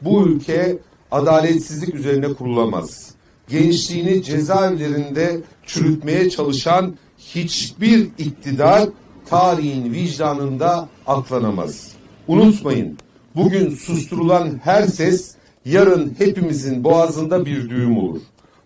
Bu ülke adaletsizlik üzerine kurulamaz. Gençliğini cezaevlerinde çürütmeye çalışan hiçbir iktidar tarihin vicdanında aklanamaz. Unutmayın, bugün susturulan her ses yarın hepimizin boğazında bir düğüm olur.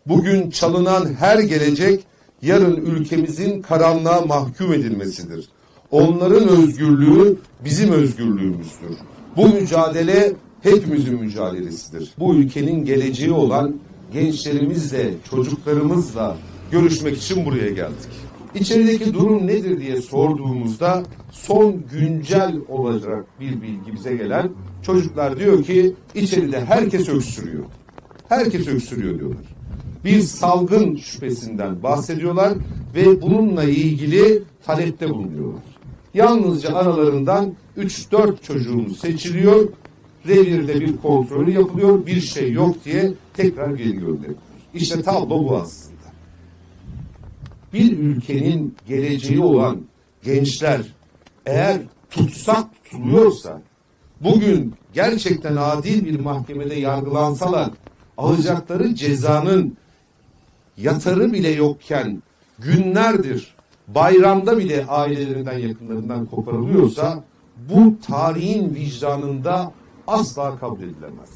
Bugün çalınan her gelecek yarın ülkemizin karanlığa mahkum edilmesidir. Onların özgürlüğü bizim özgürlüğümüzdür. Bu mücadele hepimizin mücadelesidir. Bu ülkenin geleceği olan gençlerimizle, çocuklarımızla görüşmek için buraya geldik. İçerideki durum nedir diye sorduğumuzda son güncel olacak bir bilgi bize gelen, çocuklar diyor ki içeride herkes öksürüyor. Herkes öksürüyor diyorlar. Bir salgın şüphesinden bahsediyorlar ve bununla ilgili talepte bulunuyorlar. Yalnızca aralarından 3-4 çocuğumuz seçiliyor, revirde bir kontrolü yapılıyor, bir şey yok diye tekrar geri gönderiliyor. İşte tablo bu aslında. Bir ülkenin geleceği olan gençler eğer tutsak tutuluyorsa, bugün gerçekten adil bir mahkemede yargılansalar, alacakları cezanın yatarı bile yokken günlerdir bayramda bile ailelerinden, yakınlarından koparılıyorsa, bu tarihin vicdanında asla kabul edilemez.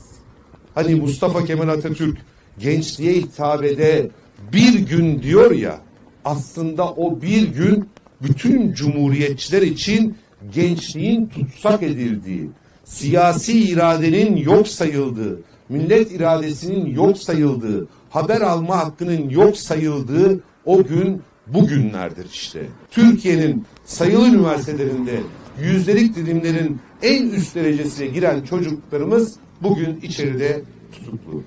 Hani Mustafa Kemal Atatürk gençliğe hitabede bir gün diyor ya, aslında o bir gün bütün cumhuriyetçiler için gençliğin tutsak edildiği, siyasi iradenin yok sayıldığı, millet iradesinin yok sayıldığı, haber alma hakkının yok sayıldığı o gün bugünlerdir işte. Türkiye'nin sayılı üniversitelerinde yüzdelik dilimlerin en üst derecesine giren çocuklarımız bugün içeride tutuklu.